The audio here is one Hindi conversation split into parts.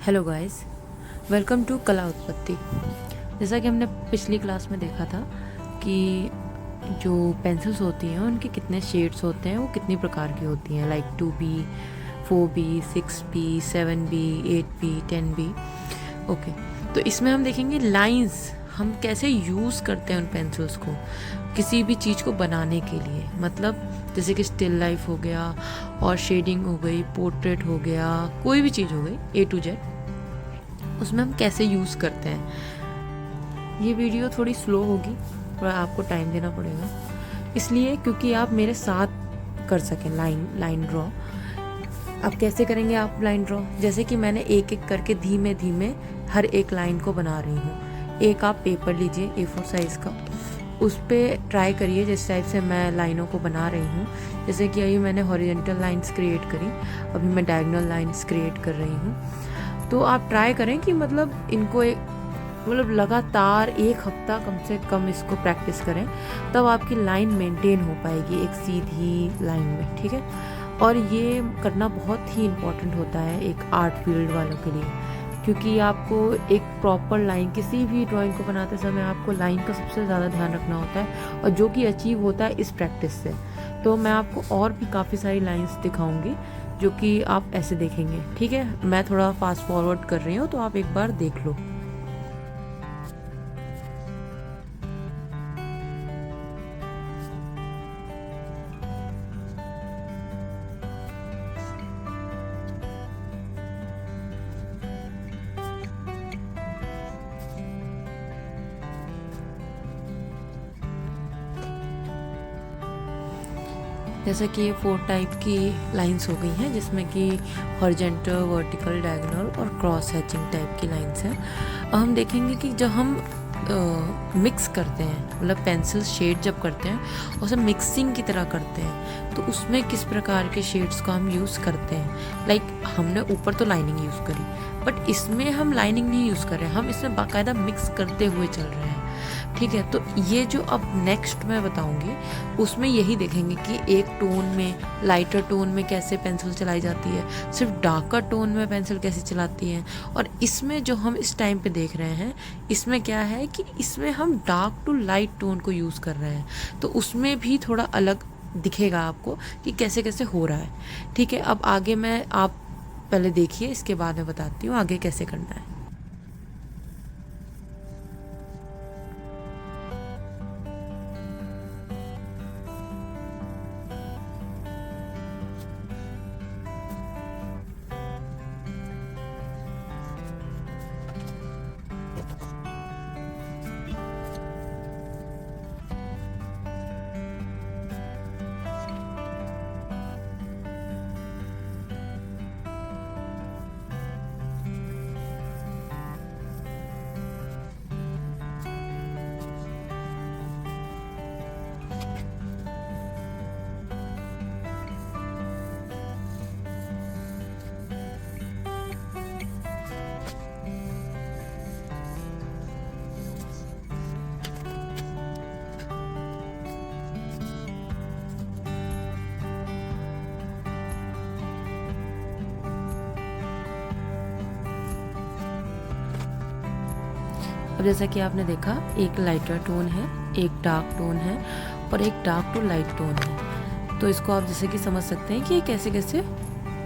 हेलो गाइस, वेलकम टू कला उत्पत्ति। जैसा कि हमने पिछली क्लास में देखा था कि जो पेंसिल्स होती हैं उनके कितने शेड्स होते हैं, वो कितनी प्रकार की होती हैं, like 2B, 4B, 6B, 7B, 8B, 10B। Okay, तो इसमें हम देखेंगे लाइंस हम कैसे यूज़ करते हैं उन पेंसिल्स को किसी भी चीज़ को बनाने के लिए। मतलब जैसे कि स्टिल लाइफ हो गया और शेडिंग हो गई, पोर्ट्रेट हो गया, कोई भी चीज़ हो गई A to Z, उसमें हम कैसे यूज़ करते हैं। ये वीडियो थोड़ी स्लो होगी, थोड़ा आपको टाइम देना पड़ेगा, इसलिए क्योंकि आप मेरे साथ कर सकें लाइन ड्रॉ। अब कैसे करेंगे आप लाइन ड्रॉ? जैसे कि मैंने एक एक करके धीमे धीमे हर एक लाइन को बना रही हूँ। एक आप पेपर लीजिए A4 साइज़ का, उस पर ट्राई करिए जिस टाइप से मैं लाइनों को बना रही हूँ। जैसे कि अभी मैंने हॉरिजॉन्टल लाइंस क्रिएट करी, अभी मैं डायगोनल लाइंस क्रिएट कर रही हूँ। तो आप ट्राई करें कि मतलब इनको लगातार 1 हफ्ता कम से कम इसको प्रैक्टिस करें, तब आपकी लाइन मेंटेन हो पाएगी एक सीधी लाइन में, ठीक है। और ये करना बहुत ही इम्पोर्टेंट होता है एक आर्ट फील्ड वालों के लिए, क्योंकि आपको एक प्रॉपर लाइन, किसी भी ड्राइंग को बनाते समय आपको लाइन का सबसे ज़्यादा ध्यान रखना होता है, और जो कि अचीव होता है इस प्रैक्टिस से। तो मैं आपको और भी काफ़ी सारी लाइंस दिखाऊंगी जो कि आप ऐसे देखेंगे, ठीक है। मैं थोड़ा फास्ट फॉरवर्ड कर रही हूँ, तो आप एक बार देख लो। जैसे कि ये 4 टाइप की लाइंस हो गई हैं, जिसमें कि हॉरिजॉन्टल, वर्टिकल, डायगोनल और क्रॉस हैचिंग टाइप की लाइंस हैं। अब हम देखेंगे कि जब हम मिक्स करते हैं, मतलब पेंसिल शेड जब करते हैं उसे मिक्सिंग की तरह करते हैं, तो उसमें किस प्रकार के शेड्स को हम यूज़ करते हैं। लाइक हमने ऊपर तो लाइनिंग यूज़ करी, बट इसमें हम लाइनिंग नहीं यूज़ कर रहे हैं, हम इसमें बाकायदा मिक्स करते हुए चल रहे हैं, ठीक है। तो ये जो अब नेक्स्ट मैं बताऊंगी उसमें यही देखेंगे कि एक टोन में, लाइटर टोन में कैसे पेंसिल चलाई जाती है, सिर्फ डार्कर टोन में पेंसिल कैसे चलाती है। और इसमें जो हम इस टाइम पे देख रहे हैं, इसमें क्या है कि इसमें हम डार्क टू लाइट टोन को यूज़ कर रहे हैं, तो उसमें भी थोड़ा अलग दिखेगा आपको कि कैसे कैसे हो रहा है, ठीक है। अब आगे मैं, आप पहले देखिए, इसके बाद मैं बताती हूँ आगे कैसे करना है। अब जैसा कि आपने देखा, एक लाइटर टोन है, एक डार्क टोन है और एक डार्क टू लाइट टोन है। तो इसको आप जैसे कि समझ सकते हैं कि ये कैसे कैसे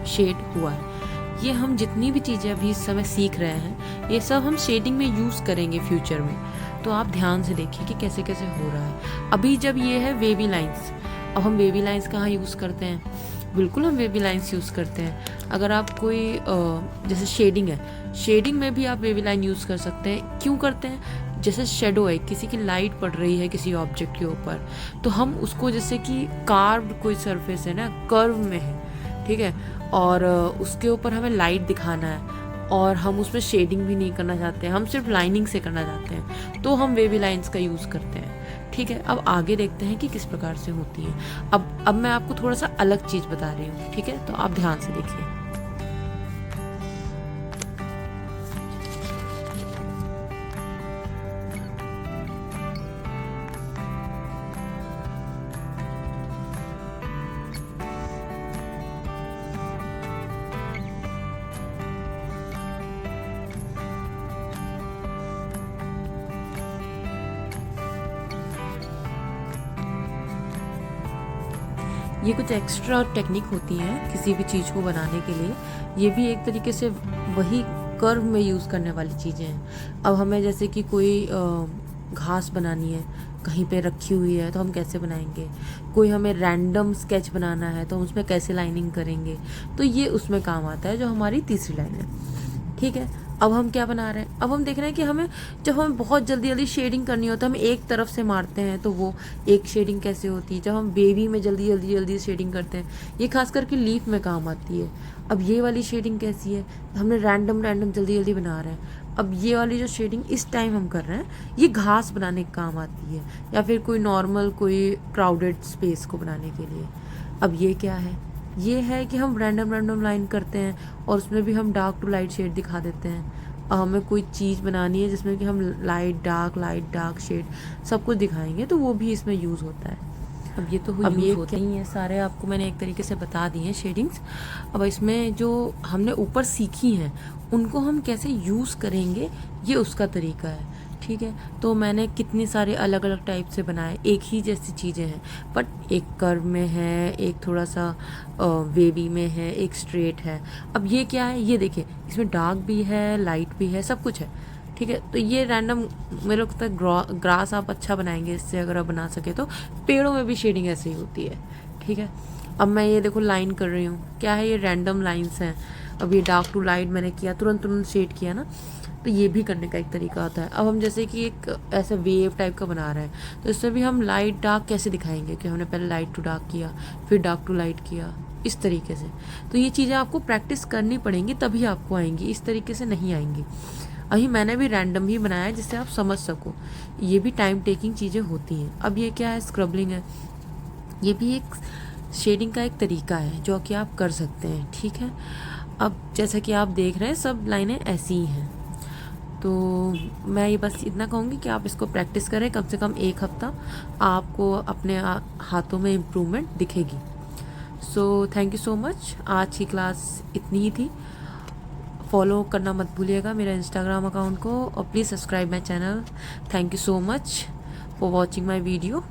शेड हुआ है। ये हम जितनी भी चीज़ें अभी इस समय सीख रहे हैं, ये सब हम शेडिंग में यूज़ करेंगे फ्यूचर में। तो आप ध्यान से देखिए कि कैसे कैसे हो रहा है। अभी जब ये है वेवी लाइंस, अब हम वेवी लाइंस कहाँ यूज़ करते हैं? बिल्कुल हम वेवी लाइंस यूज़ करते हैं। अगर आप कोई जैसे शेडिंग है, शेडिंग में भी आप वेवी लाइन यूज़ कर सकते हैं। क्यों करते हैं? जैसे शेडो है, किसी की लाइट पड़ रही है किसी ऑब्जेक्ट के ऊपर, तो हम उसको, जैसे कि कार्व्ड कोई सरफेस है ना, कर्व में है, ठीक है, और उसके ऊपर हमें लाइट दिखाना है और हम उसमें शेडिंग भी नहीं करना चाहते हैं, हम सिर्फ लाइनिंग से करना चाहते हैं, तो हम वेवी लाइंस का यूज़ करते हैं, ठीक है। अब आगे देखते हैं कि किस प्रकार से होती है। अब मैं आपको थोड़ा सा अलग चीज़ बता रही हूँ, ठीक है, तो आप ध्यान से देखिए। ये कुछ एक्स्ट्रा टेक्निक होती हैं किसी भी चीज़ को बनाने के लिए। ये भी एक तरीके से वही कर्व में यूज़ करने वाली चीज़ें हैं। अब हमें जैसे कि कोई घास बनानी है, कहीं पे रखी हुई है, तो हम कैसे बनाएंगे। कोई हमें रैंडम स्केच बनाना है तो हम उसमें कैसे लाइनिंग करेंगे, तो ये उसमें काम आता है, जो हमारी तीसरी लाइन है। ठीक है, अब हम क्या बना रहे हैं, अब हम देख रहे हैं कि हमें जब हमें बहुत जल्दी जल्दी शेडिंग करनी होती है, हम एक तरफ से मारते हैं, तो वो एक शेडिंग कैसे होती है। जब हम बेबी में जल्दी जल्दी जल्दी शेडिंग करते हैं, ये खास करके लीफ में काम आती है। अब ये वाली शेडिंग कैसी है, हमने रैंडम रैंडम जल्दी जल्दी बना रहे हैं। अब ये वाली जो शेडिंग इस टाइम हम कर रहे हैं, ये घास बनाने के काम आती है, या फिर कोई नॉर्मल कोई क्राउडेड स्पेस को बनाने के लिए। अब ये क्या है, ये है कि हम रैंडम रैंडम लाइन करते हैं और उसमें भी हम डार्क टू लाइट शेड दिखा देते हैं। अब हमें कोई चीज़ बनानी है जिसमें कि हम लाइट डार्क शेड सब कुछ दिखाएंगे, तो वो भी इसमें यूज़ होता है। अब ये तो अब ये होते ही हैं सारे, आपको मैंने एक तरीके से बता दिए हैं शेडिंग्स। अब इसमें जो हमने ऊपर सीखी हैं उनको हम कैसे यूज़ करेंगे, ये उसका तरीका है। ठीक है, तो मैंने कितने सारे अलग अलग टाइप से बनाए, एक ही जैसी चीज़ें हैं, बट एक कर्व में है, एक थोड़ा सा वेवी में है, एक स्ट्रेट है। अब ये क्या है, ये देखिए, इसमें डार्क भी है, लाइट भी है, सब कुछ है। ठीक है, तो ये रैंडम मेरे को लगता है ग्रास आप अच्छा बनाएंगे इससे, अगर आप बना सके तो। पेड़ों में भी शेडिंग ऐसे ही होती है। ठीक है, अब मैं ये देखो लाइन कर रही हूँ, क्या है, ये रैंडम लाइन्स हैं। अब ये डार्क टू लाइट मैंने किया, तुरंत तुरंत शेड किया ना, तो ये भी करने का एक तरीका होता है। अब हम जैसे कि एक ऐसा वेव टाइप का बना रहे हैं, तो इसमें भी हम लाइट डार्क कैसे दिखाएंगे, कि हमने पहले लाइट टू डार्क किया, फिर डार्क टू लाइट किया, इस तरीके से। तो ये चीज़ें आपको प्रैक्टिस करनी पड़ेंगी, तभी आपको आएंगी, इस तरीके से नहीं आएंगी। अभी मैंने भी रैंडम ही बनाया है जिससे आप समझ सको, ये भी टाइम टेकिंग चीज़ें होती हैं। अब ये क्या है, स्क्रबलिंग है, ये भी एक शेडिंग का एक तरीका है जो कि आप कर सकते हैं। ठीक है, अब जैसा कि आप देख रहे हैं सब लाइनें ऐसी ही हैं, तो मैं ये बस इतना कहूँगी कि आप इसको प्रैक्टिस करें, कम से कम 1 हफ्ता, आपको अपने हाथों में इम्प्रूवमेंट दिखेगी। So thank you so much, आज की क्लास इतनी ही थी। फॉलो करना मत भूलिएगा मेरा इंस्टाग्राम अकाउंट को, और please subscribe my channel. Thank you so much for watching my video.